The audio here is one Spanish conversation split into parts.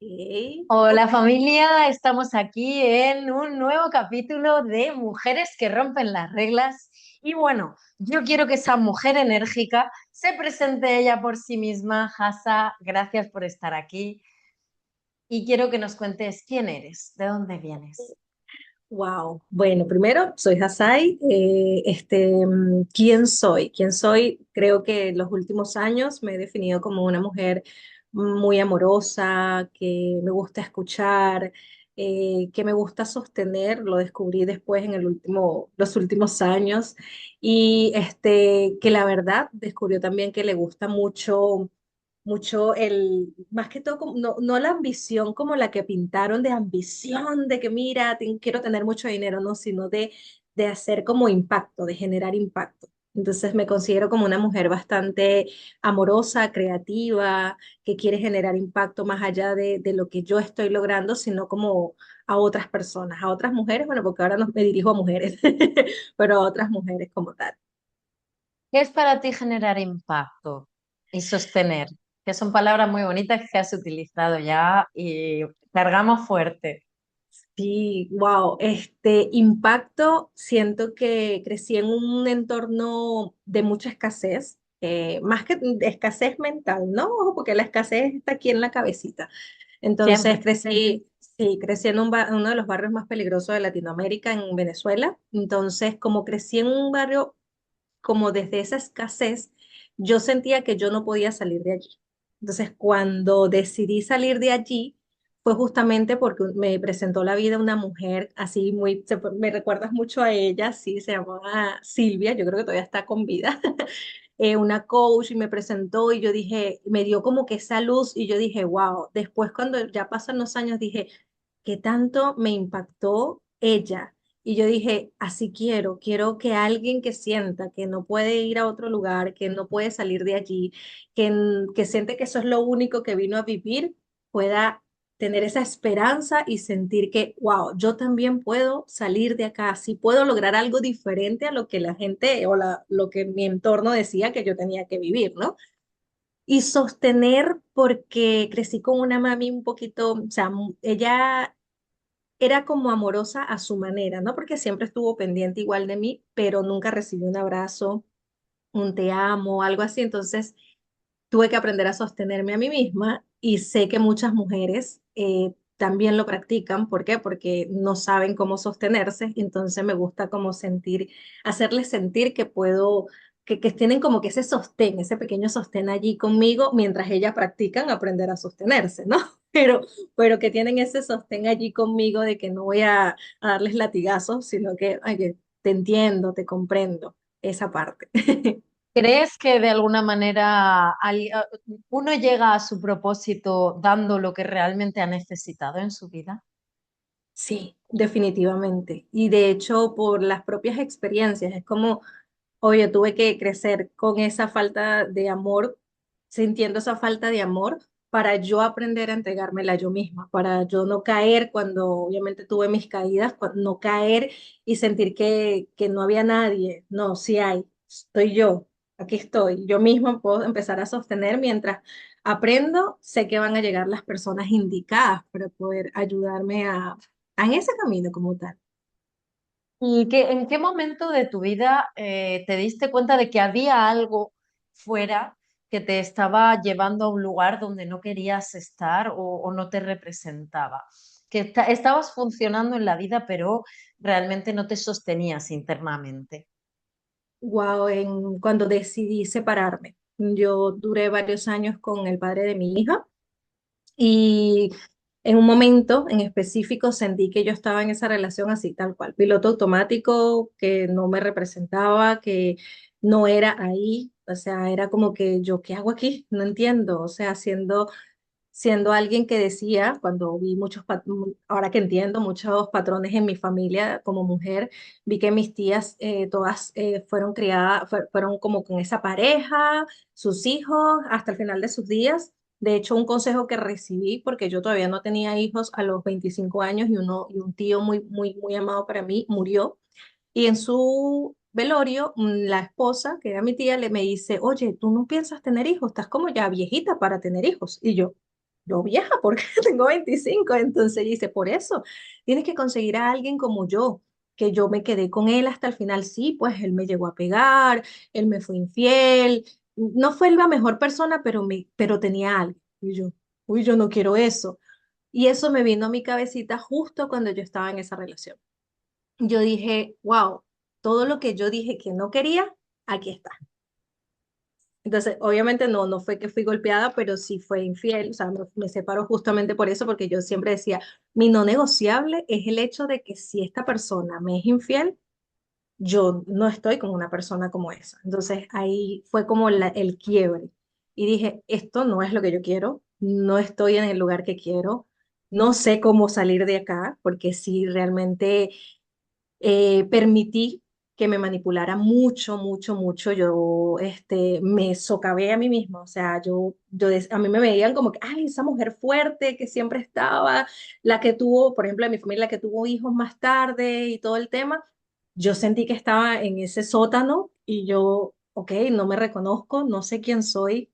Ok. Hola familia, estamos aquí en un nuevo capítulo de Mujeres que rompen las reglas. Y bueno, yo quiero que esa mujer enérgica se presente ella por sí misma. Hasa, gracias por estar aquí. Y quiero que nos cuentes quién eres, de dónde vienes. Wow. Bueno, primero soy Hasai. ¿Quién soy? ¿Quién soy? Creo que en los últimos años me he definido como una mujer muy amorosa, que me gusta escuchar, que me gusta sostener. Lo descubrí después en los últimos años y que la verdad descubrió también que le gusta mucho más que todo, no la ambición como la que pintaron de ambición, de que mira, quiero tener mucho dinero, no, sino de hacer como impacto, de generar impacto. Entonces me considero como una mujer bastante amorosa, creativa, que quiere generar impacto más allá de lo que yo estoy logrando, sino como a otras personas, a otras mujeres, bueno, porque ahora no me dirijo a mujeres, pero a otras mujeres como tal. ¿Qué es para ti generar impacto y sostener? Que son palabras muy bonitas que has utilizado ya y cargamos fuerte. Sí, wow, este impacto, siento que crecí en un entorno de mucha escasez, más que de escasez mental, ¿no? Ojo, porque la escasez está aquí en la cabecita. Entonces Siempre. crecí, sí, crecí en uno de los barrios más peligrosos de Latinoamérica, en Venezuela. Entonces, como crecí en un barrio como desde esa escasez, yo sentía que yo no podía salir de allí. Entonces, cuando decidí salir de allí, fue justamente porque me presentó la vida una mujer así me recuerdas mucho a ella, sí, se llamaba Silvia, yo creo que todavía está con vida, una coach y me presentó y yo dije, me dio como que esa luz y yo dije, wow, después cuando ya pasan los años dije, ¿qué tanto me impactó ella? Y yo dije, así quiero que alguien que sienta que no puede ir a otro lugar, que no puede salir de allí, que siente que eso es lo único que vino a vivir, pueda tener esa esperanza y sentir que, wow, yo también puedo salir de acá, sí puedo lograr algo diferente a lo que la gente lo que mi entorno decía que yo tenía que vivir, ¿no? Y sostener porque crecí con una mami un poquito, o sea, ella era como amorosa a su manera, ¿no? Porque siempre estuvo pendiente igual de mí, pero nunca recibí un abrazo, un te amo, algo así. Entonces tuve que aprender a sostenerme a mí misma y sé que muchas mujeres también lo practican. ¿Por qué? Porque no saben cómo sostenerse. Entonces me gusta como hacerles sentir que puedo, que tienen como que ese sostén, ese pequeño sostén allí conmigo mientras ellas practican aprender a sostenerse, ¿no? Pero que tienen ese sostén allí conmigo de que no voy a darles latigazos, sino que, ay, que te entiendo, te comprendo, esa parte. ¿Crees que de alguna manera uno llega a su propósito dando lo que realmente ha necesitado en su vida? Sí, definitivamente. Y de hecho, por las propias experiencias, es como, oye, tuve que crecer con esa falta de amor, sintiendo esa falta de amor, para yo aprender a entregármela yo misma, para yo no caer cuando obviamente tuve mis caídas, no caer y sentir que no había nadie. No, sí hay, estoy yo, aquí estoy. Yo misma puedo empezar a sostener mientras aprendo, sé que van a llegar las personas indicadas para poder ayudarme en ese camino como tal. ¿Y en qué momento de tu vida te diste cuenta de que había algo fuera que te estaba llevando a un lugar donde no querías estar o no te representaba? Que estabas funcionando en la vida, pero realmente no te sostenías internamente. Wow, cuando decidí separarme. Yo duré varios años con el padre de mi hija y en un momento en específico sentí que yo estaba en esa relación así, tal cual, piloto automático, que no me representaba, que no era ahí, o sea, era como que yo, ¿qué hago aquí? No entiendo, o sea, siendo alguien que decía, cuando vi ahora que entiendo, muchos patrones en mi familia como mujer, vi que mis tías todas fueron criadas, fueron como con esa pareja, sus hijos, hasta el final de sus días. De hecho, un consejo que recibí, porque yo todavía no tenía hijos a los 25 años y un tío muy amado para mí murió. Y en su velorio, la esposa, que era mi tía, me dice, oye, tú no piensas tener hijos, estás como ya viejita para tener hijos. Y yo, yo vieja, porque tengo 25. Entonces dice, por eso, tienes que conseguir a alguien como yo, que yo me quedé con él hasta el final. Sí, pues él me llegó a pegar, él me fue infiel, no fue la mejor persona, pero tenía algo. Y yo, uy, yo no quiero eso. Y eso me vino a mi cabecita justo cuando yo estaba en esa relación. Yo dije, wow, todo lo que yo dije que no quería, aquí está. Entonces, obviamente no fue que fui golpeada, pero sí fue infiel, o sea, me separo justamente por eso, porque yo siempre decía, mi no negociable es el hecho de que si esta persona me es infiel, yo no estoy con una persona como esa. Entonces, ahí fue como el quiebre. Y dije, esto no es lo que yo quiero, no estoy en el lugar que quiero, no sé cómo salir de acá, porque si realmente permití que me manipulara mucho, mucho, mucho. Yo me socavé a mí misma. O sea, a mí me veían como que, ay, esa mujer fuerte que siempre estaba, la que tuvo, por ejemplo, en mi familia, la que tuvo hijos más tarde y todo el tema. Yo sentí que estaba en ese sótano y yo, ok, no me reconozco, no sé quién soy,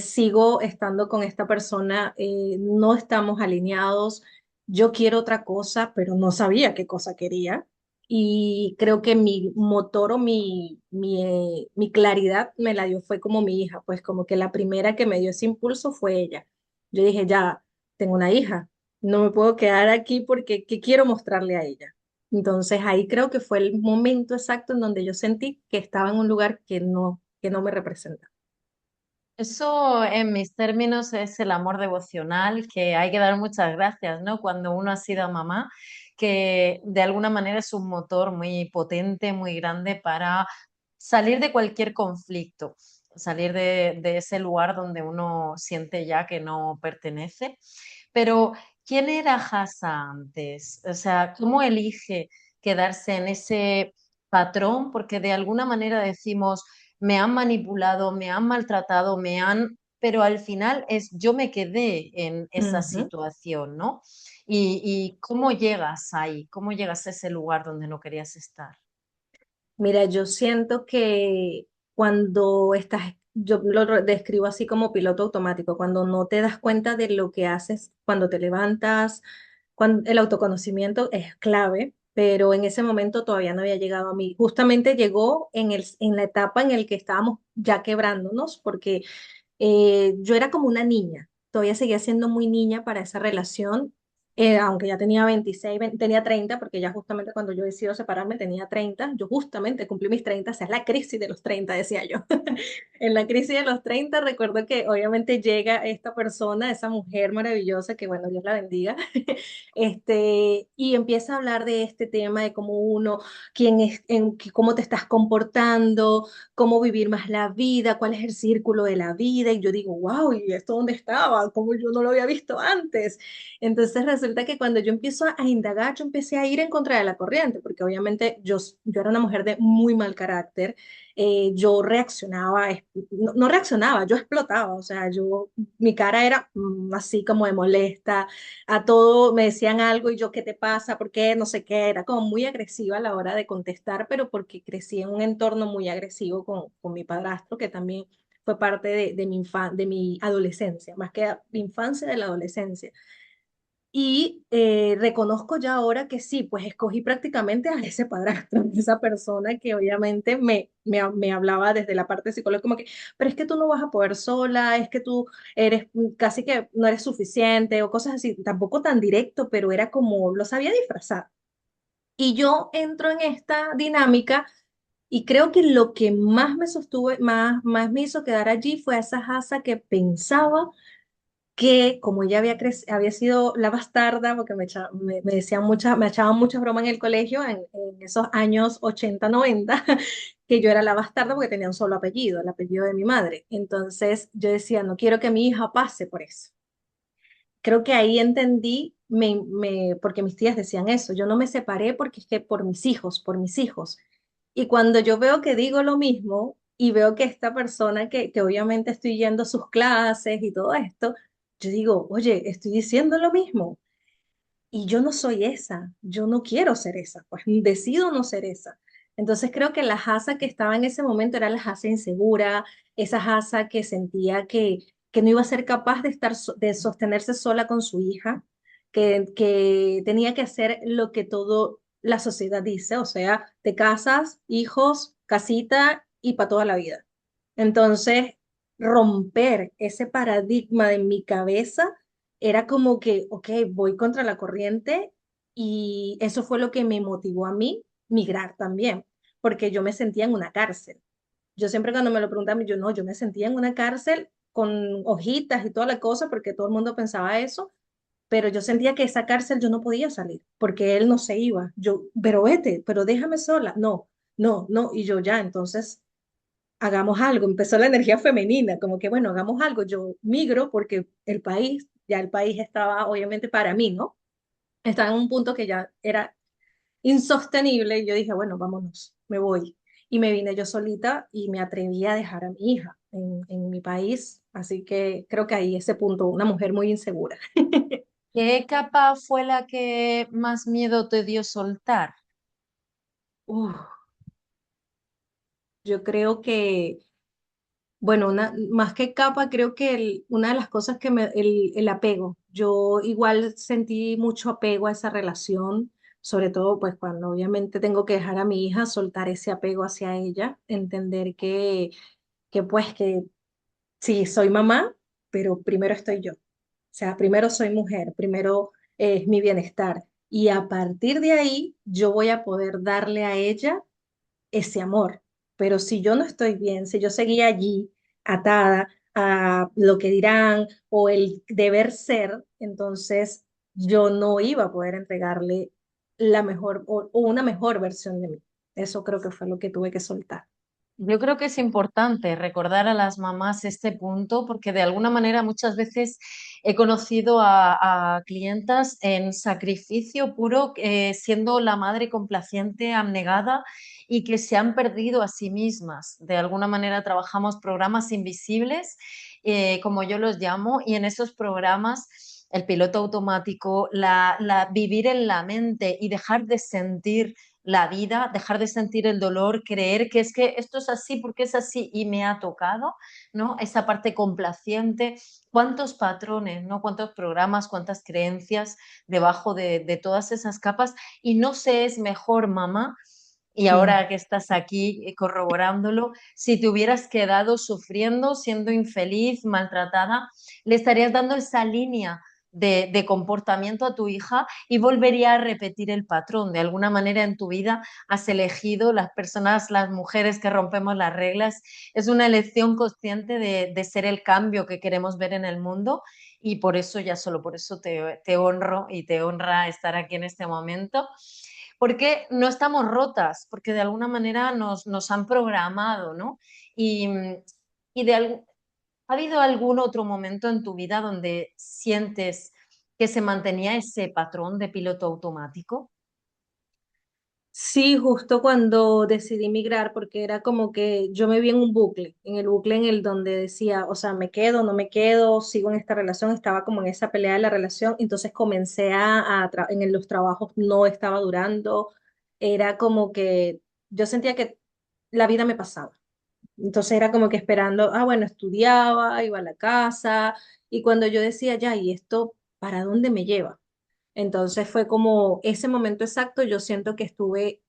sigo estando con esta persona, no estamos alineados, yo quiero otra cosa, pero no sabía qué cosa quería. Y creo que mi motor o mi claridad me la dio fue como mi hija, pues como que la primera que me dio ese impulso fue ella. Yo dije, ya, tengo una hija, no me puedo quedar aquí porque ¿qué quiero mostrarle a ella? Entonces ahí creo que fue el momento exacto en donde yo sentí que estaba en un lugar que no me representa. Eso en mis términos es el amor devocional, que hay que dar muchas gracias, ¿no? Cuando uno ha sido mamá, que de alguna manera es un motor muy potente, muy grande para salir de cualquier conflicto, salir de ese lugar donde uno siente ya que no pertenece. Pero, ¿quién era Hassa antes? O sea, ¿cómo elige quedarse en ese patrón? Porque de alguna manera decimos me han manipulado, me han maltratado, pero al final es yo me quedé en esa Ujú. situación, ¿no? Y cómo llegas ahí, cómo llegas a ese lugar donde no querías estar. Mira, yo siento que cuando estás, yo describo así como piloto automático, cuando no te das cuenta de lo que haces, cuando te levantas, cuando, el autoconocimiento es clave, pero en ese momento todavía no había llegado a mí. Justamente llegó en la etapa en la que estábamos ya quebrándonos, porque yo era como una niña, todavía seguía siendo muy niña para esa relación, aunque ya tenía 26, tenía 30, porque ya justamente cuando yo decido separarme tenía 30, yo justamente cumplí mis 30, o sea, es la crisis de los 30, decía yo. En la crisis de los 30 recuerdo que obviamente llega esta persona, esa mujer maravillosa, que bueno, Dios la bendiga, y empieza a hablar de este tema, de cómo uno, quién es, cómo te estás comportando, cómo vivir más la vida, cuál es el círculo de la vida. Y yo digo, wow, ¿y esto dónde estaba? ¿Cómo yo no lo había visto antes? Entonces resulta que cuando yo empiezo a indagar, yo empecé a ir en contra de la corriente, porque obviamente yo era una mujer de muy mal carácter. Yo reaccionaba, no reaccionaba, yo explotaba, o sea, mi cara era así como de molesta, a todo me decían algo y yo, ¿qué te pasa? ¿Por qué? No sé qué, era como muy agresiva a la hora de contestar, pero porque crecí en un entorno muy agresivo con mi padrastro, que también fue parte de mi adolescencia, más que la infancia de la adolescencia. Y reconozco ya ahora que sí, pues escogí prácticamente a ese padrastro, esa persona que obviamente me hablaba desde la parte psicológica, como que, pero es que tú no vas a poder sola, es que tú eres casi que no eres suficiente o cosas así, tampoco tan directo, pero era como, lo sabía disfrazar. Y yo entro en esta dinámica y creo que lo que más me sostuve, más me hizo quedar allí fue esa Hasa que pensaba que como ella había sido la bastarda, porque me decían me echaban muchas bromas en el colegio en esos años 80 90 que yo era la bastarda porque tenía un solo apellido, el apellido de mi madre. Entonces yo decía, no quiero que mi hija pase por eso. Creo que ahí entendí, porque mis tías decían eso, yo no me separé porque es que por mis hijos, por mis hijos. Y cuando yo veo que digo lo mismo y veo que esta persona que obviamente estoy yendo a sus clases y todo esto, yo digo, oye, estoy diciendo lo mismo y yo no soy esa, yo no quiero ser esa, pues decido no ser esa. Entonces creo que la Hasa que estaba en ese momento era la Hasa insegura, esa Hasa que sentía que no iba a ser capaz de de sostenerse sola con su hija, que tenía que hacer lo que todo la sociedad dice, o sea, te casas, hijos, casita y para toda la vida. Entonces, romper ese paradigma de mi cabeza era como que, ok, voy contra la corriente y eso fue lo que me motivó a mí migrar también, porque yo me sentía en una cárcel. Yo siempre cuando me lo preguntaban, yo no, yo me sentía en una cárcel con hojitas y toda la cosa, porque todo el mundo pensaba eso, pero yo sentía que esa cárcel yo no podía salir, porque él no se iba. Yo, pero vete, pero déjame sola. No, no, no. Y yo ya, entonces, hagamos algo. Empezó la energía femenina, como que, bueno, hagamos algo. Yo migro porque el país, ya el país estaba, obviamente, para mí, ¿no? Estaba en un punto que ya era insostenible y yo dije, bueno, vámonos, me voy. Y me vine yo solita y me atreví a dejar a mi hija en mi país. Así que creo que ahí ese punto, una mujer muy insegura. ¿Qué capa fue la que más miedo te dio soltar? Uf, yo creo que, bueno, más que capa, creo que una de las cosas que el apego. Yo igual sentí mucho apego a esa relación, sobre todo pues cuando obviamente tengo que dejar a mi hija, soltar ese apego hacia ella, entender que pues que sí, soy mamá, pero primero estoy yo. O sea, primero soy mujer, primero es mi bienestar. Y a partir de ahí, yo voy a poder darle a ella ese amor. Pero si yo no estoy bien, si yo seguía allí atada a lo que dirán o el deber ser, entonces yo no iba a poder entregarle la mejor o una mejor versión de mí. Eso creo que fue lo que tuve que soltar. Yo creo que es importante recordar a las mamás este punto porque de alguna manera muchas veces he conocido a clientas en sacrificio puro, siendo la madre complaciente, abnegada y que se han perdido a sí mismas. De alguna manera trabajamos programas invisibles, como yo los llamo, y en esos programas el piloto automático, vivir en la mente y dejar de sentir la vida, dejar de sentir el dolor, creer que es que esto es así porque es así y me ha tocado, ¿no? Esa parte complaciente, cuántos patrones, ¿no? Cuántos programas, cuántas creencias debajo de todas esas capas y no se es mejor mamá. Y Mm. ahora que estás aquí corroborándolo, si te hubieras quedado sufriendo, siendo infeliz, maltratada, le estarías dando esa línea de comportamiento a tu hija y volvería a repetir el patrón. De alguna manera en tu vida has elegido las personas, las mujeres que rompemos las reglas. Es una elección consciente de ser el cambio que queremos ver en el mundo y por eso, ya solo por eso te honro y te honra estar aquí en este momento. Porque no estamos rotas, porque de alguna manera nos han programado, ¿no? Y, y ¿ha habido algún otro momento en tu vida donde sientes que se mantenía ese patrón de piloto automático? Sí, justo cuando decidí migrar, porque era como que yo me vi en un bucle, en el bucle en el donde decía, o sea, me quedo, no me quedo, sigo en esta relación, estaba como en esa pelea de la relación, entonces comencé los trabajos no estaba durando, era como que yo sentía que la vida me pasaba, entonces era como que esperando, ah, bueno, estudiaba, iba a la casa, y cuando yo decía, ya, ¿y esto para dónde me lleva? Entonces fue como ese momento exacto, yo siento que estuve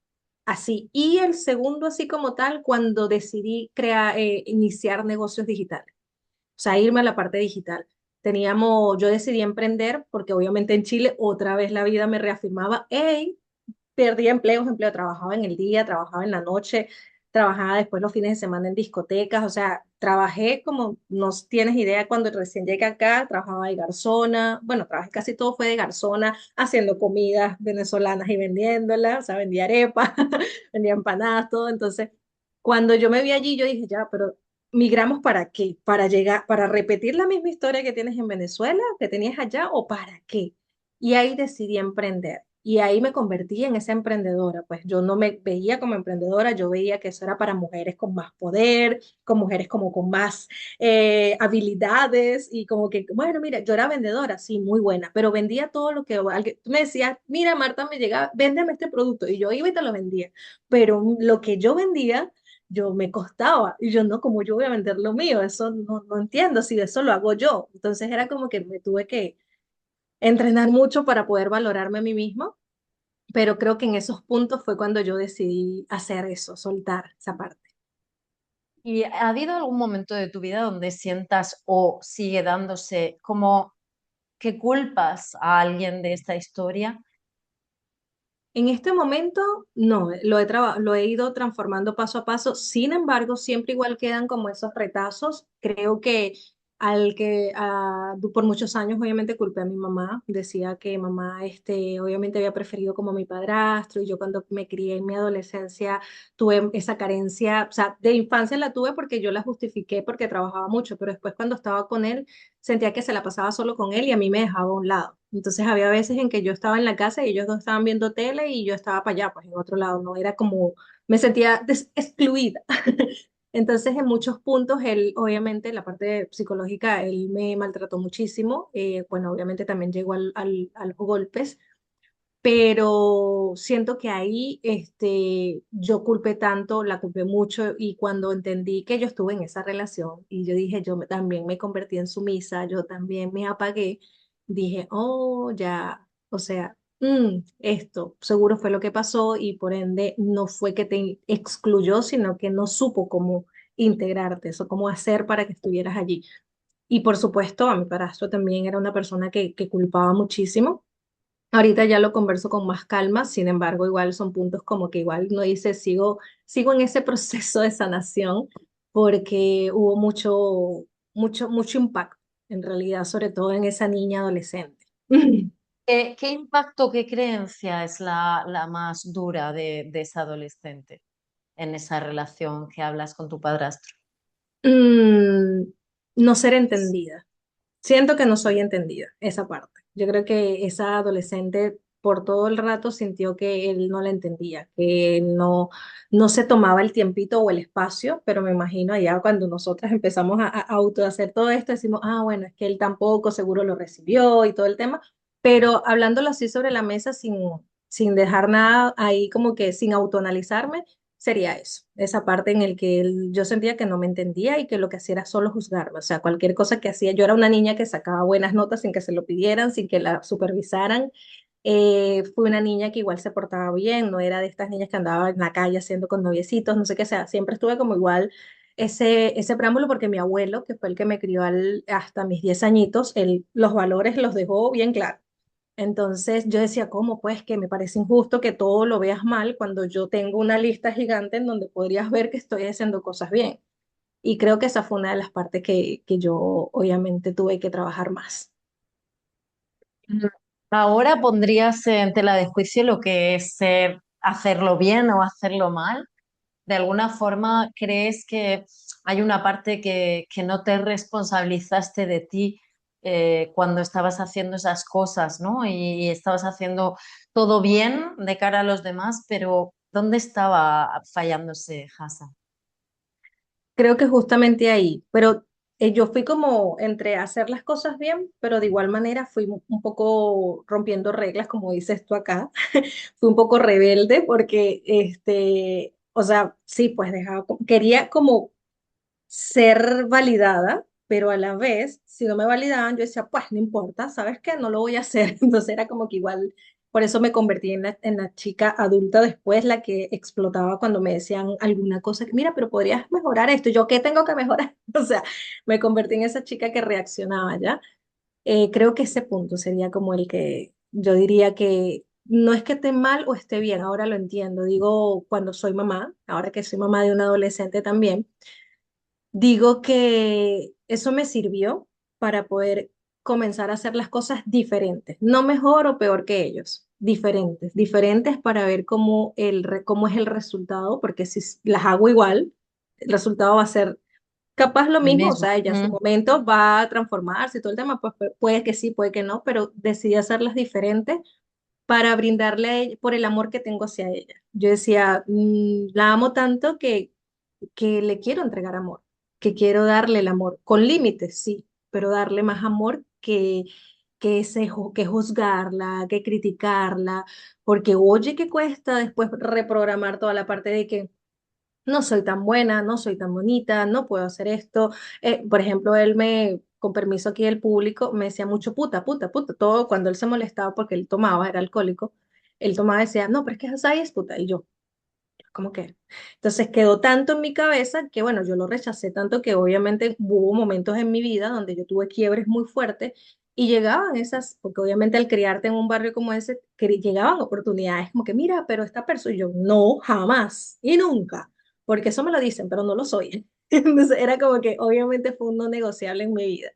así. Y el segundo, así como tal, cuando decidí iniciar negocios digitales, o sea, irme a la parte digital. Yo decidí emprender porque obviamente en Chile otra vez la vida me reafirmaba, hey, perdía empleo, trabajaba en el día, trabajaba en la noche, trabajaba después los fines de semana en discotecas, o sea, trabajé como no tienes idea cuando recién llegué acá, trabajaba de garzona, bueno, trabajé casi todo fue de garzona, haciendo comidas venezolanas y vendiéndolas, o sea, vendía arepas, vendía empanadas, todo, entonces, cuando yo me vi allí, yo dije, ya, pero ¿migramos para qué? ¿Para llegar, para repetir la misma historia que tienes en Venezuela, que tenías allá, o para qué? Y ahí decidí emprender. Y ahí me convertí en esa emprendedora. Pues yo no me veía como emprendedora, yo veía que eso era para mujeres con más poder, con mujeres como con más habilidades y como que, bueno, mira, yo era vendedora, sí, muy buena, pero vendía todo lo que tú me decías, mira, Marta, me llegaba, véndeme este producto y yo iba y te lo vendía. Pero lo que yo vendía yo me costaba, y yo no, como yo voy a vender lo mío, eso no entiendo si eso lo hago yo. Entonces era como que me tuve que entrenar mucho para poder valorarme a mí mismo, pero creo que en esos puntos fue cuando yo decidí hacer eso, soltar esa parte. ¿Y ha habido algún momento de tu vida donde sientas o sigue dándose como que culpas a alguien de esta historia? En este momento, no, lo he ido transformando paso a paso. Sin embargo, siempre igual quedan como esos retazos. Creo que por muchos años obviamente culpé a mi mamá. Decía que mamá, obviamente había preferido como a mi padrastro y yo cuando me crié en mi adolescencia tuve esa carencia, o sea, de infancia la tuve porque yo la justifiqué porque trabajaba mucho, pero después cuando estaba con él sentía que se la pasaba solo con él y a mí me dejaba a un lado. Entonces había veces en que yo estaba en la casa y ellos dos estaban viendo tele y yo estaba para allá, pues en otro lado, no era como, me sentía excluida. Entonces en muchos puntos él, obviamente, la parte psicológica, él me maltrató muchísimo, bueno, obviamente también llegó a los golpes, pero siento que ahí yo culpé tanto, la culpé mucho y cuando entendí que yo estuve en esa relación y yo dije, también me convertí en sumisa, yo también me apagué, dije, oh, ya, o sea, esto seguro fue lo que pasó y por ende no fue que te excluyó, sino que no supo cómo integrarte, eso, cómo hacer para que estuvieras allí. Y por supuesto, a mi padrastro también era una persona que culpaba muchísimo. Ahorita ya lo converso con más calma, sin embargo, igual son puntos como que igual no dice, sigo en ese proceso de sanación porque hubo mucho impacto, en realidad, sobre todo en esa niña adolescente. ¿Qué impacto, qué creencia es la más dura de esa adolescente en esa relación que hablas con tu padrastro? Mm, no ser entendida. Siento que no soy entendida, esa parte. Yo creo que esa adolescente por todo el rato sintió que él no la entendía, que él no se tomaba el tiempito o el espacio, pero me imagino allá cuando nosotras empezamos a auto hacer todo esto, decimos, ah, bueno, es que él tampoco seguro lo recibió y todo el tema, pero hablándolo así sobre la mesa sin dejar nada ahí como que sin autoanalizarme, sería eso, esa parte en el que yo sentía que no me entendía y que lo que hacía era solo juzgarme, o sea, cualquier cosa que hacía, yo era una niña que sacaba buenas notas sin que se lo pidieran, sin que la supervisaran, fui una niña que igual se portaba bien, no era de estas niñas que andaba en la calle haciendo con noviecitos, no sé qué sea, siempre estuve como igual ese preámbulo porque mi abuelo, que fue el que me crió hasta mis 10 añitos, él los valores los dejó bien claros. Entonces yo decía, ¿cómo? Pues que me parece injusto que todo lo veas mal cuando yo tengo una lista gigante en donde podrías ver que estoy haciendo cosas bien. Y creo que esa fue una de las partes que yo obviamente tuve que trabajar más. Mm. Ahora pondrías en tela de juicio lo que es hacerlo bien o hacerlo mal. ¿De alguna forma crees que hay una parte que no te responsabilizaste de ti cuando estabas haciendo esas cosas, ¿no? Y estabas haciendo todo bien de cara a los demás, pero ¿dónde estaba fallándose Hassan? Creo que justamente ahí, pero yo fui como entre hacer las cosas bien, pero de igual manera fui un poco rompiendo reglas, como dices tú acá. Fui un poco rebelde porque, o sea, sí, pues quería como ser validada, pero a la vez, si no me validaban, yo decía, pues no importa, ¿sabes qué? No lo voy a hacer. Entonces era como que igual, por eso me convertí en la chica adulta después, la que explotaba cuando me decían alguna cosa, que, mira, pero podrías mejorar esto. ¿Yo qué tengo que mejorar? O sea, me convertí en esa chica que reaccionaba ya. Creo que ese punto sería como el que yo diría que no es que esté mal o esté bien, ahora lo entiendo. Digo, cuando soy mamá, ahora que soy mamá de un adolescente también. Digo que eso me sirvió para poder comenzar a hacer las cosas diferentes, no mejor o peor que ellos, diferentes para ver cómo es el resultado, porque si las hago igual, el resultado va a ser capaz lo El mismo, o mismo. sea, ella en su Mm. momento va a transformarse y todo el tema, pues puede que sí, puede que no, pero decidí hacerlas diferentes para brindarle a ella, por el amor que tengo hacia ella. Yo decía, la amo tanto que le quiero entregar amor, que quiero darle el amor, con límites, sí, pero darle más amor que juzgarla, que criticarla, porque oye que cuesta después reprogramar toda la parte de que no soy tan buena, no soy tan bonita, no puedo hacer esto. Por ejemplo, él me, con permiso aquí del público, me decía mucho puta, puta, puta, todo cuando él se molestaba porque él tomaba, era alcohólico, él tomaba y decía, no, pero es que Hasai es puta, y yo. ¿Cómo que? Entonces quedó tanto en mi cabeza que, bueno, yo lo rechacé tanto que obviamente hubo momentos en mi vida donde yo tuve quiebres muy fuertes y llegaban esas, porque obviamente al criarte en un barrio como ese, que llegaban oportunidades como que, mira, pero esta persona, y yo, no, jamás y nunca, porque eso me lo dicen, pero no lo soy. Entonces era como que obviamente fue un no negociable en mi vida.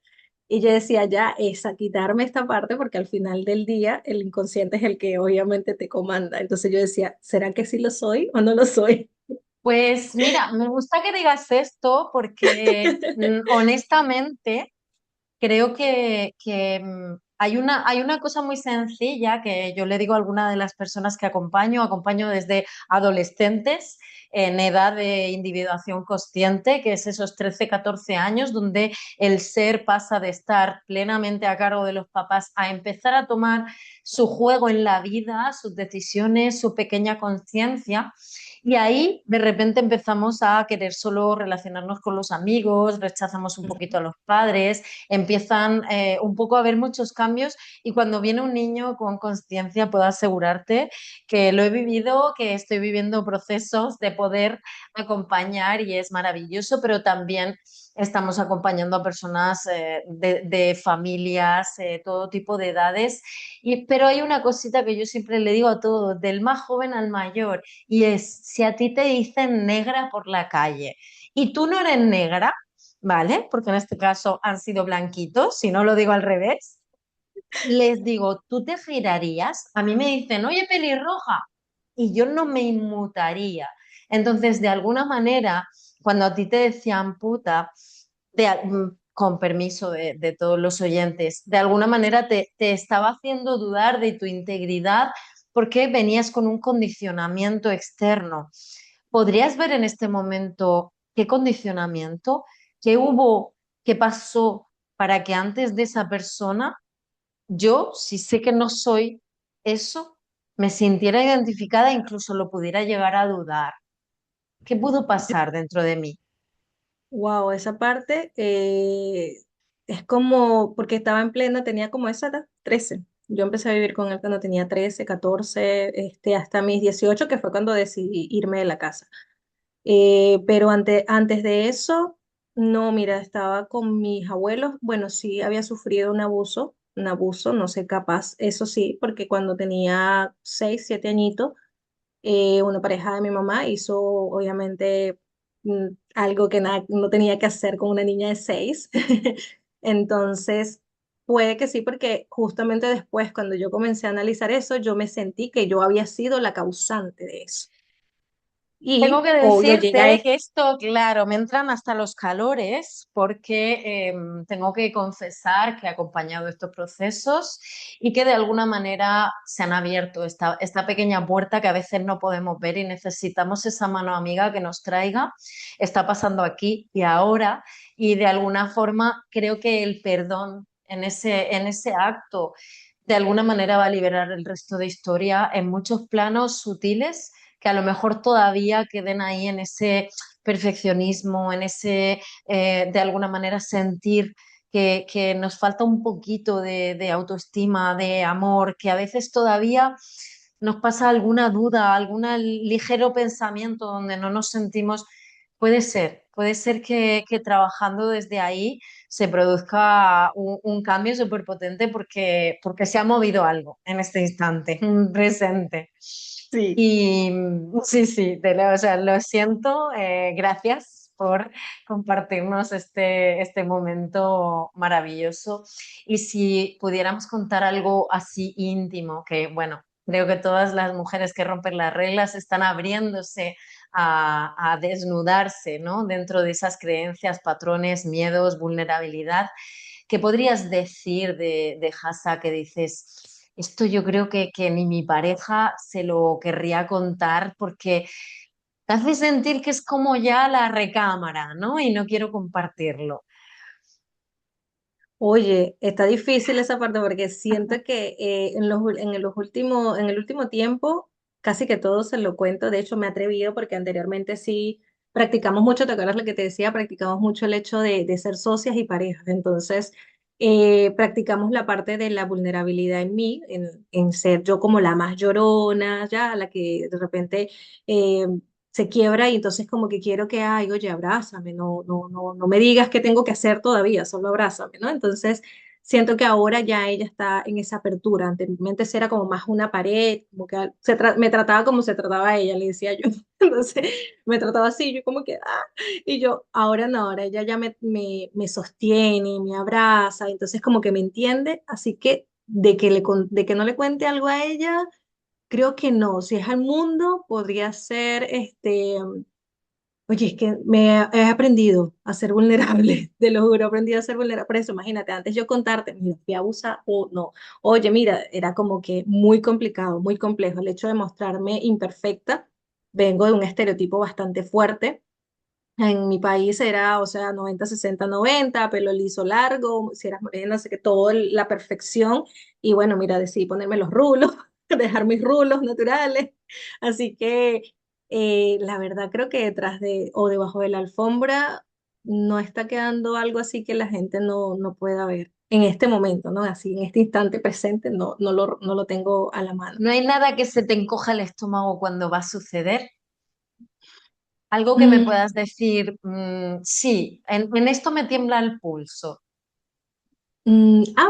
Y yo decía, ya, esa, quitarme esta parte, porque al final del día el inconsciente es el que obviamente te comanda. Entonces yo decía, ¿será que sí lo soy o no lo soy? Pues mira, me gusta que digas esto porque honestamente creo que hay una cosa muy sencilla que yo le digo a alguna de las personas que acompaño desde adolescentes en edad de individuación consciente, que es esos 13 14 años, donde el ser pasa de estar plenamente a cargo de los papás a empezar a tomar su juego en la vida, sus decisiones, su pequeña conciencia. Y ahí de repente empezamos a querer solo relacionarnos con los amigos, rechazamos un poquito a los padres, empiezan un poco a haber muchos cambios y cuando viene un niño con conciencia puedo asegurarte que lo he vivido, que estoy viviendo procesos de poder acompañar y es maravilloso, pero también estamos acompañando a personas de familias, todo tipo de edades, pero hay una cosita que yo siempre le digo a todos, del más joven al mayor, y es, si a ti te dicen negra por la calle y tú no eres negra, ¿vale? Porque en este caso han sido blanquitos, si no lo digo al revés. Les digo, ¿tú te girarías? A mí me dicen, oye, pelirroja, y yo no me inmutaría. Entonces, de alguna manera, cuando a ti te decían puta, con permiso de todos los oyentes, de alguna manera te estaba haciendo dudar de tu integridad porque venías con un condicionamiento externo. ¿Podrías ver en este momento qué condicionamiento, qué hubo, qué pasó para que antes de esa persona, yo, si sé que no soy eso, me sintiera identificada e incluso lo pudiera llegar a dudar? ¿Qué pudo pasar dentro de mí? Wow, esa parte es como, porque estaba en plena, tenía como esa edad, 13. Yo empecé a vivir con él cuando tenía 13, 14, hasta mis 18, que fue cuando decidí irme de la casa. Pero antes de eso, no, mira, estaba con mis abuelos. Bueno, sí, había sufrido un abuso, no sé, capaz, eso sí, porque cuando tenía 6, 7 añitos, una pareja de mi mamá hizo, obviamente, algo que no tenía que hacer con una niña de 6. Entonces, puede que sí, porque justamente después, cuando yo comencé a analizar eso, yo me sentí que yo había sido la causante de eso. Tengo Y que obvio llega decirte esto. que esto, claro, me entran hasta los calores porque tengo que confesar que he acompañado estos procesos y que de alguna manera se han abierto esta pequeña puerta que a veces no podemos ver y necesitamos esa mano amiga que nos traiga. Está pasando aquí y ahora y de alguna forma creo que el perdón en ese acto de alguna manera va a liberar el resto de historia en muchos planos sutiles que a lo mejor todavía queden ahí en ese perfeccionismo, en ese, de alguna manera, sentir que nos falta un poquito de autoestima, de amor, que a veces todavía nos pasa alguna duda, algún ligero pensamiento donde no nos sentimos. Puede ser que trabajando desde ahí se produzca un cambio súper potente porque se ha movido algo en este instante, un presente. Sí. Y sí, sí, o sea, lo siento. Gracias por compartirnos este momento maravilloso. Y si pudiéramos contar algo así íntimo, que bueno, creo que todas las mujeres que rompen las reglas están abriéndose a desnudarse, ¿no? Dentro de esas creencias, patrones, miedos, vulnerabilidad. ¿Qué podrías decir de Hassa que dices, esto yo creo que ni mi pareja se lo querría contar porque te hace sentir que es como ya la recámara, ¿no? Y no quiero compartirlo. Oye, está difícil esa parte porque siento que en el último tiempo casi que todo se lo cuento. De hecho, me he atrevido porque anteriormente sí. practicamos mucho, ¿te acuerdas lo que te decía? Practicamos mucho el hecho de ser socias y parejas. Entonces, practicamos la parte de la vulnerabilidad en mí, en ser yo como la más llorona, ya, la que de repente eh, se quiebra y entonces como que quiero que, ay, oye, abrázame, no me digas qué tengo que hacer todavía, solo abrázame, ¿no? Entonces, siento que ahora ya ella está en esa apertura. Anteriormente era como más una pared, como que me trataba como se trataba a ella, le decía yo. Entonces, me trataba así, yo como que, y yo, ahora no, ahora ella ya me sostiene, me abraza, entonces como que me entiende, así que de que no le cuente algo a ella, creo que no, si es al mundo, podría ser, oye, es que he aprendido a ser vulnerable, te lo juro, he aprendido a ser vulnerable, por eso imagínate, antes yo contarte, mira, fui abusada o no, oye, mira, era como que muy complicado, muy complejo, el hecho de mostrarme imperfecta, vengo de un estereotipo bastante fuerte. En mi país era, o sea, 90-60-90, pelo liso largo, si eras morena, sé que todo la perfección. Y bueno, mira, decidí ponerme los rulos, dejar mis rulos naturales. Así que la verdad creo que detrás de o debajo de la alfombra no está quedando algo así que la gente no pueda ver en este momento, ¿no? Así, en este instante presente, no lo tengo a la mano. No hay nada que se te encoja el estómago cuando va a suceder. Algo que me Mm, puedas decir, sí, en esto me tiembla el pulso.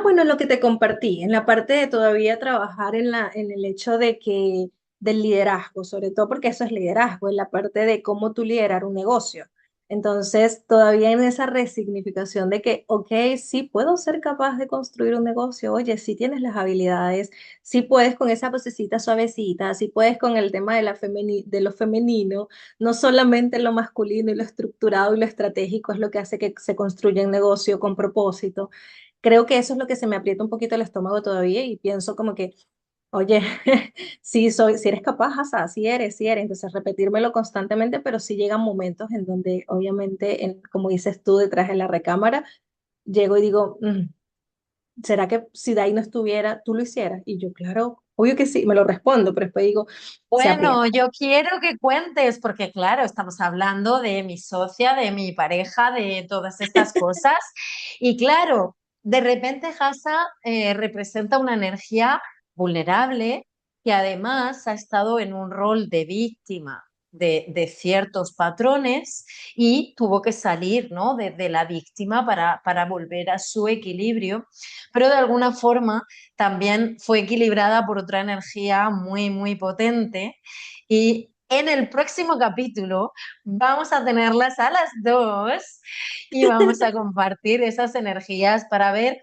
Bueno, lo que te compartí, en la parte de todavía trabajar en el hecho de que del liderazgo, sobre todo porque eso es liderazgo, en la parte de cómo tú liderar un negocio. Entonces, todavía en esa resignificación de que, ok, sí puedo ser capaz de construir un negocio, oye, sí tienes las habilidades, sí puedes con esa vocecita suavecita, sí puedes con el tema de, de lo femenino, no solamente lo masculino y lo estructurado y lo estratégico es lo que hace que se construya un negocio con propósito. Creo que eso es lo que se me aprieta un poquito el estómago todavía y pienso como que, oye, sí soy, si eres capaz, asa, si eres, si eres. Entonces repetírmelo constantemente, pero sí llegan momentos en donde obviamente, como dices tú, detrás de la recámara, llego y digo, ¿será que si Dai no estuviera, tú lo hicieras? Y yo, claro, obvio que sí, me lo respondo, pero después digo, se Bueno, aprieta. yo quiero que cuentes, porque claro, estamos hablando de mi socia, de mi pareja, de todas estas cosas. Y claro, de repente Hassa representa una energía vulnerable que además ha estado en un rol de víctima de ciertos patrones y tuvo que salir, ¿no? de la víctima para volver a su equilibrio, pero de alguna forma también fue equilibrada por otra energía muy, muy potente. Y en el próximo capítulo vamos a tenerlas a las dos y vamos a compartir esas energías para ver,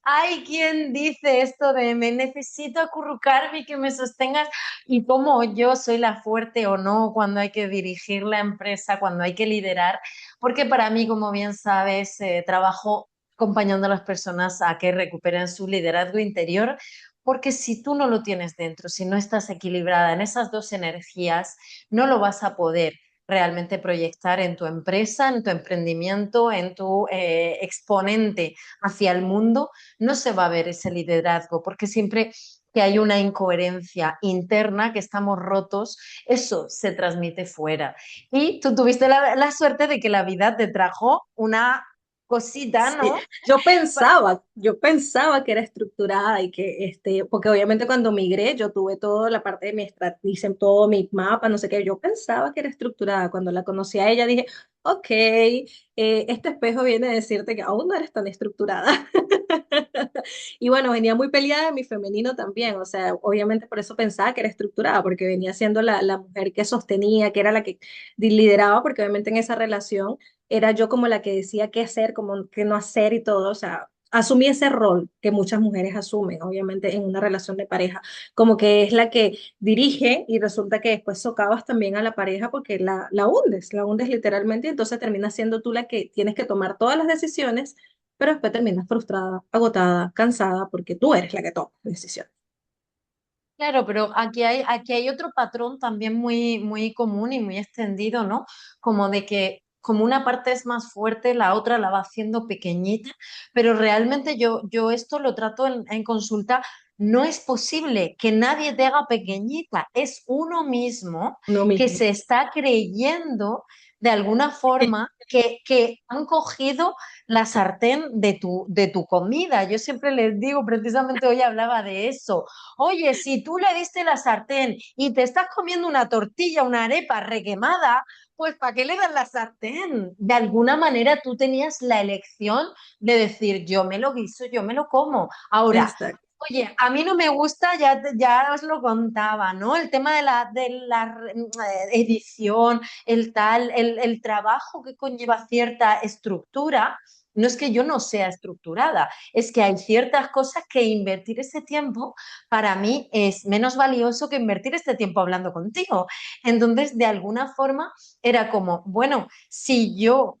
hay quien dice esto de me necesito acurrucarme y que me sostengas y cómo yo soy la fuerte o no cuando hay que dirigir la empresa, cuando hay que liderar, porque para mí, como bien sabes, trabajo acompañando a las personas a que recuperen su liderazgo interior, porque si tú no lo tienes dentro, si no estás equilibrada en esas dos energías, no lo vas a poder realmente proyectar en tu empresa, en tu emprendimiento, en tu exponente hacia el mundo, no se va a ver ese liderazgo, porque siempre que hay una incoherencia interna, que estamos rotos, eso se transmite fuera. Y tú tuviste la suerte de que la vida te trajo una cosita, Sí, ¿no? yo pensaba que era estructurada y que, porque obviamente cuando migré yo tuve toda la parte de mi estrategia, todo mi mapa, no sé qué, yo pensaba que era estructurada. Cuando la conocí a ella dije, ok, este espejo viene a decirte que aún no eres tan estructurada. Y bueno, venía muy peleada de mi femenino también, o sea, obviamente por eso pensaba que era estructurada, porque venía siendo la mujer que sostenía, que era la que lideraba, porque obviamente en esa relación era yo como la que decía qué hacer, como qué no hacer y todo, o sea, asumí ese rol que muchas mujeres asumen, obviamente en una relación de pareja, como que es la que dirige y resulta que después socavas también a la pareja porque la hundes literalmente y entonces terminas siendo tú la que tienes que tomar todas las decisiones, pero después terminas frustrada, agotada, cansada porque tú eres la que toma las decisiones. Claro, pero aquí hay otro patrón también muy, muy común y muy extendido, ¿no? Como de que como una parte es más fuerte, la otra la va haciendo pequeñita, pero realmente yo esto lo trato en consulta. No es posible que nadie te haga pequeñita, es uno mismo Uno que mismo. se está creyendo de alguna forma que han cogido la sartén de tu comida. Yo siempre les digo, precisamente hoy hablaba de eso. Oye, si tú le diste la sartén y te estás comiendo una tortilla, una arepa requemada, pues ¿para qué le das la sartén? De alguna manera tú tenías la elección de decir, yo me lo guiso, yo me lo como. Ahora, Exacto. oye, a mí no me gusta, ya os lo contaba, ¿no? El tema de la edición, el tal, el trabajo que conlleva cierta estructura. No es que yo no sea estructurada, es que hay ciertas cosas que invertir ese tiempo para mí es menos valioso que invertir este tiempo hablando contigo. Entonces, de alguna forma, era como, bueno, si yo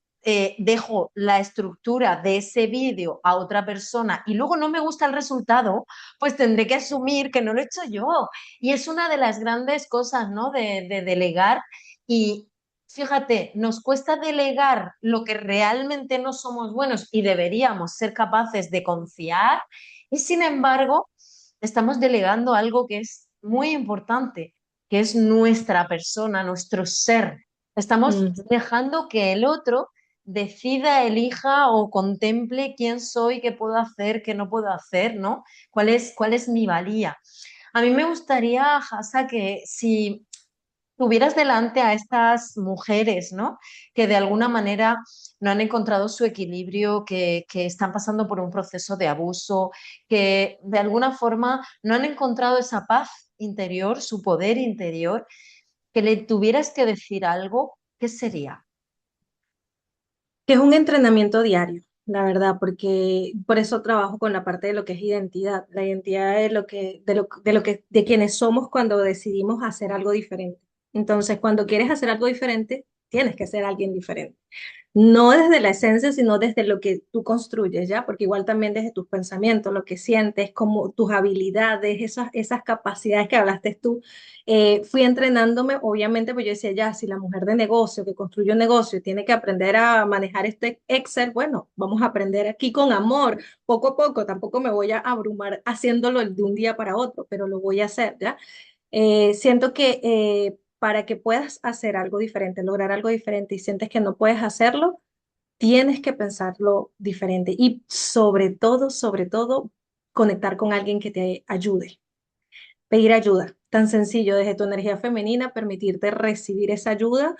dejo la estructura de ese vídeo a otra persona y luego no me gusta el resultado, pues tendré que asumir que no lo he hecho yo. Y es una de las grandes cosas, ¿no? De delegar. Y fíjate, nos cuesta delegar lo que realmente no somos buenos y deberíamos ser capaces de confiar. Y sin embargo, estamos delegando algo que es muy importante, que es nuestra persona, nuestro ser. Estamos Ujú. dejando que el otro decida, elija o contemple quién soy, qué puedo hacer, qué no puedo hacer, ¿no? Cuál es mi valía? A mí me gustaría, Hasa, que si tuvieras delante a estas mujeres, ¿no? Que de alguna manera no han encontrado su equilibrio, que están pasando por un proceso de abuso, que de alguna forma no han encontrado esa paz interior, su poder interior, que le tuvieras que decir algo, ¿qué sería? Que es un entrenamiento diario, la verdad, porque por eso trabajo con la parte de lo que es identidad, la identidad de lo que, de quienes somos cuando decidimos hacer algo diferente. Entonces, cuando quieres hacer algo diferente, tienes que ser alguien diferente. No desde la esencia, sino desde lo que tú construyes, ¿ya? Porque igual también desde tus pensamientos, lo que sientes, como tus habilidades, esas capacidades que hablaste tú. Fui entrenándome, obviamente, pues yo decía, ya, si la mujer de negocio que construye un negocio tiene que aprender a manejar este Excel, bueno, vamos a aprender aquí con amor, poco a poco, tampoco me voy a abrumar haciéndolo de un día para otro, pero lo voy a hacer, ¿ya? Siento que para que puedas hacer algo diferente, lograr algo diferente y sientes que no puedes hacerlo, tienes que pensarlo diferente y sobre todo, conectar con alguien que te ayude, pedir ayuda. Tan sencillo, desde tu energía femenina, permitirte recibir esa ayuda,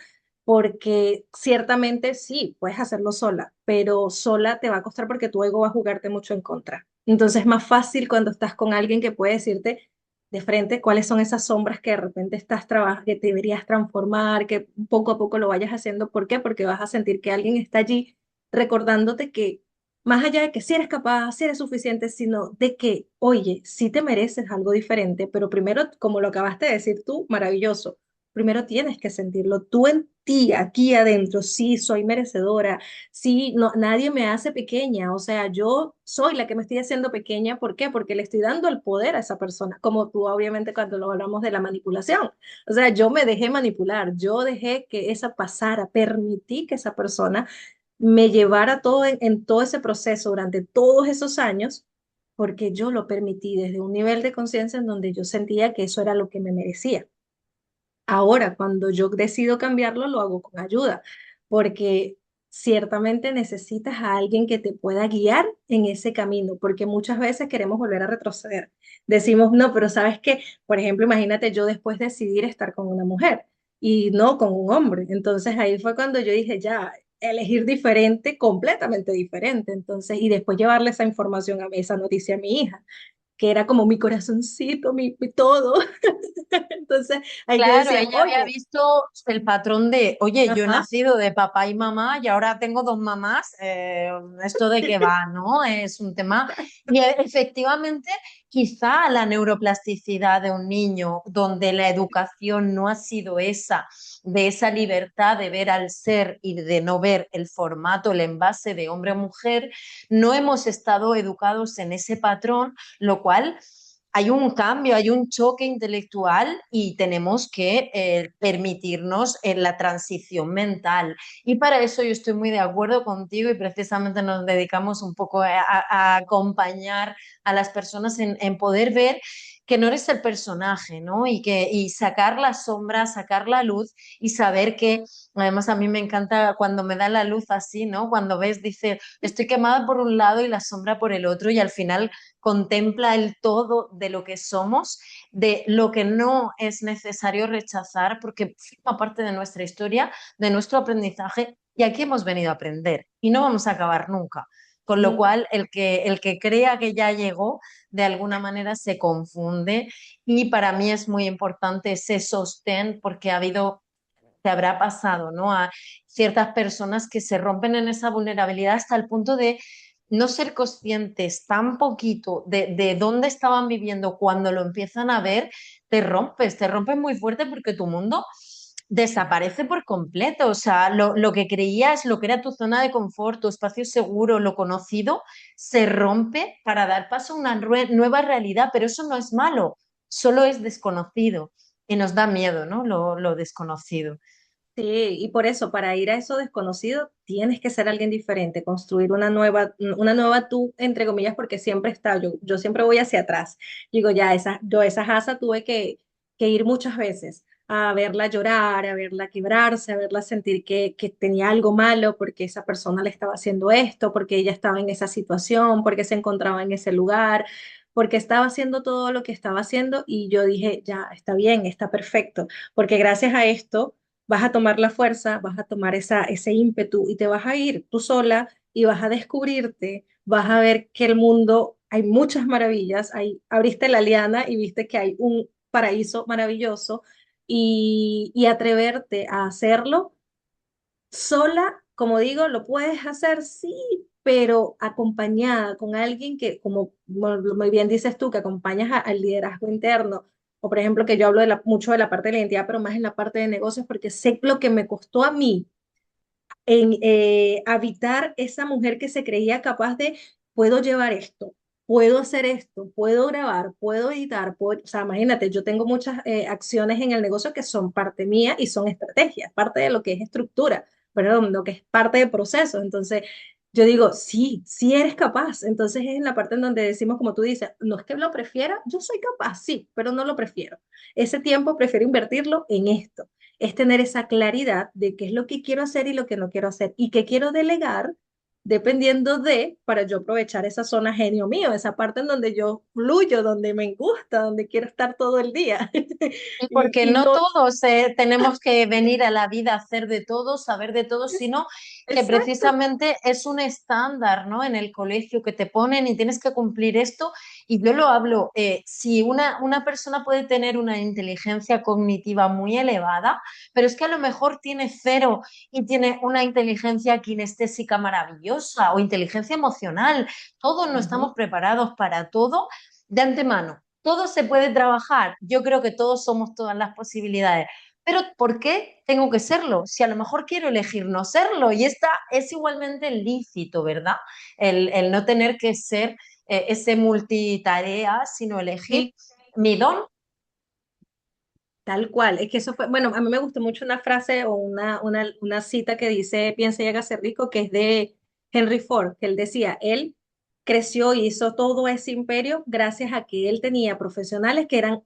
porque ciertamente sí, puedes hacerlo sola, pero sola te va a costar porque tu ego va a jugarte mucho en contra. Entonces es más fácil cuando estás con alguien que puede decirte de frente cuáles son esas sombras que de repente estás trabajando, que deberías transformar, que poco a poco lo vayas haciendo. ¿Por qué? Porque vas a sentir que alguien está allí recordándote que más allá de que si eres capaz, si eres suficiente, sino de que, oye, sí te mereces algo diferente, pero primero, como lo acabaste de decir tú, maravilloso, primero tienes que sentirlo tú en ti, aquí adentro, sí, soy merecedora, sí, no, nadie me hace pequeña, o sea, yo soy la que me estoy haciendo pequeña, ¿por qué? Porque le estoy dando el poder a esa persona, como tú obviamente cuando lo hablamos de la manipulación, o sea, yo me dejé manipular, yo dejé que esa pasara, permití que esa persona me llevara todo en todo ese proceso durante todos esos años, porque yo lo permití desde un nivel de conciencia en donde yo sentía que eso era lo que me merecía. Ahora, cuando yo decido cambiarlo, lo hago con ayuda, porque ciertamente necesitas a alguien que te pueda guiar en ese camino, porque muchas veces queremos volver a retroceder. Decimos, no, pero sabes que, por ejemplo, imagínate yo después decidir estar con una mujer y no con un hombre. Entonces ahí fue cuando yo dije, ya, elegir diferente, completamente diferente. Entonces, y después llevarle esa información a mí, esa noticia a mi hija, que era como mi corazoncito, mi todo. Entonces, ahí yo Claro, decía, ella había oye, visto el patrón de, oye, yo he ajá, nacido de papá y mamá y ahora tengo dos mamás, ¿esto de qué va, no? Es un tema. Y efectivamente, quizá la neuroplasticidad de un niño donde la educación no ha sido esa, de esa libertad de ver al ser y de no ver el formato, el envase de hombre o mujer, no hemos estado educados en ese patrón, lo cual hay un cambio, hay un choque intelectual y tenemos que permitirnos la transición mental. Y para eso yo estoy muy de acuerdo contigo y precisamente nos dedicamos un poco a acompañar a las personas en poder ver que no eres el personaje, ¿no? Y sacar la sombra, sacar la luz y saber que, además a mí me encanta cuando me da la luz así, ¿no? Cuando ves, dice, estoy quemada por un lado y la sombra por el otro y al final contempla el todo de lo que somos, de lo que no es necesario rechazar porque forma parte de nuestra historia, de nuestro aprendizaje y aquí hemos venido a aprender y no vamos a acabar nunca. Con lo Nunca. cual, el que crea que ya llegó, de alguna manera se confunde y para mí es muy importante ese sostén porque ha habido, te habrá pasado, ¿no? A ciertas personas que se rompen en esa vulnerabilidad hasta el punto de no ser conscientes tan poquito de dónde estaban viviendo cuando lo empiezan a ver, te rompes muy fuerte porque tu mundo desaparece por completo. O sea, lo que creías, lo que era tu zona de confort, tu espacio seguro, lo conocido, se rompe para dar paso a una nueva realidad, pero eso no es malo, solo es desconocido y nos da miedo, ¿no? Lo desconocido. Sí, y por eso, para ir a eso desconocido, tienes que ser alguien diferente, construir una nueva tú, entre comillas, porque siempre está, yo siempre voy hacia atrás. Digo, ya, esa Hasa tuve que ir muchas veces a verla llorar, a verla quebrarse, a verla sentir que tenía algo malo porque esa persona le estaba haciendo esto, porque ella estaba en esa situación, porque se encontraba en ese lugar, porque estaba haciendo todo lo que estaba haciendo y yo dije, ya, está bien, está perfecto, porque gracias a esto vas a tomar la fuerza, vas a tomar ese ímpetu y te vas a ir tú sola y vas a descubrirte, vas a ver que el mundo hay muchas maravillas, abriste la liana y viste que hay un paraíso maravilloso y atreverte a hacerlo sola, como digo, lo puedes hacer, sí, pero acompañada con alguien que, como muy bien dices tú, que acompañas al liderazgo interno, o por ejemplo, que yo hablo mucho de la parte de la identidad, pero más en la parte de negocios, porque sé lo que me costó a mí en habitar esa mujer que se creía capaz de, puedo llevar esto, puedo hacer esto, puedo grabar, puedo editar, o sea, imagínate, yo tengo muchas acciones en el negocio que son parte mía y son estrategias, parte de lo que es estructura, perdón, lo que es parte de procesos. Entonces, yo digo, sí, sí eres capaz. Entonces es en la parte en donde decimos, como tú dices, no es que lo prefiera, yo soy capaz, sí, pero no lo prefiero. Ese tiempo prefiero invertirlo en esto, es tener esa claridad de qué es lo que quiero hacer y lo que no quiero hacer y qué quiero delegar dependiendo de, para yo aprovechar esa zona genio mío, esa parte en donde yo fluyo, donde me gusta, donde quiero estar todo el día. Y Y, porque y no no, todos tenemos que venir a la vida a hacer de todo, saber de todo, sino que exacto. precisamente es un estándar, ¿no? En el colegio que te ponen y tienes que cumplir esto. Y yo lo hablo, si una persona puede tener una inteligencia cognitiva muy elevada, pero es que a lo mejor tiene cero y tiene una inteligencia kinestésica maravillosa o inteligencia emocional. Todos no estamos Ujú. preparados para todo de antemano. Todo se puede trabajar. Yo creo que todos somos todas las posibilidades. Pero ¿por qué tengo que serlo? Si a lo mejor quiero elegir no serlo. Y esta es igualmente lícito, ¿verdad? El no tener que ser ese multitarea, sino elegir Sí, mi don. tal cual. Es que eso fue, bueno, a mí me gustó mucho una frase o una cita que dice, piensa y hágase rico, que es de Henry Ford, que él decía, él creció y hizo todo ese imperio gracias a que él tenía profesionales que eran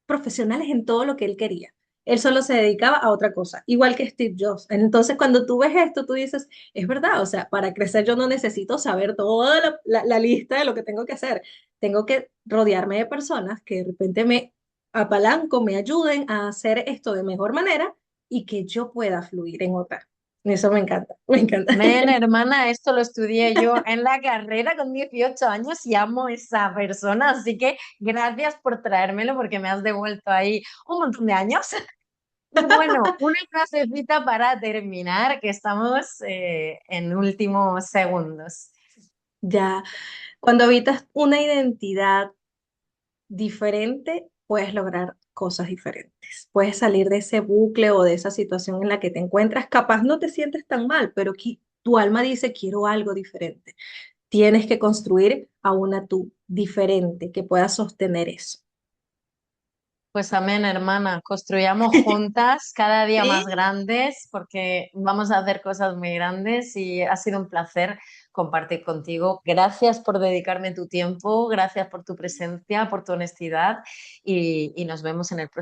profesionales en todo lo que él quería. Él solo se dedicaba a otra cosa, igual que Steve Jobs. Entonces, cuando tú ves esto, tú dices, es verdad, o sea, para crecer yo no necesito saber toda la lista de lo que tengo que hacer. Tengo que rodearme de personas que de repente me apalanco, me ayuden a hacer esto de mejor manera y que yo pueda fluir en otra. Eso me encanta, me encanta. Men, hermana, esto lo estudié yo en la carrera con 18 años y amo a esa persona, así que gracias por traérmelo porque me has devuelto ahí un montón de años. Y bueno, una frasecita para terminar, que estamos en últimos segundos. Ya, cuando habitas una identidad diferente, puedes lograr cosas diferentes. Puedes salir de ese bucle o de esa situación en la que te encuentras. Capaz no te sientes tan mal, pero tu alma dice, quiero algo diferente. Tienes que construir a una tú diferente que pueda sostener eso. Pues amén, hermana. Construyamos juntas cada día más Sí, grandes porque vamos a hacer cosas muy grandes y ha sido un placer compartir contigo. Gracias por dedicarme tu tiempo, gracias por tu presencia, por tu honestidad y nos vemos en el próximo.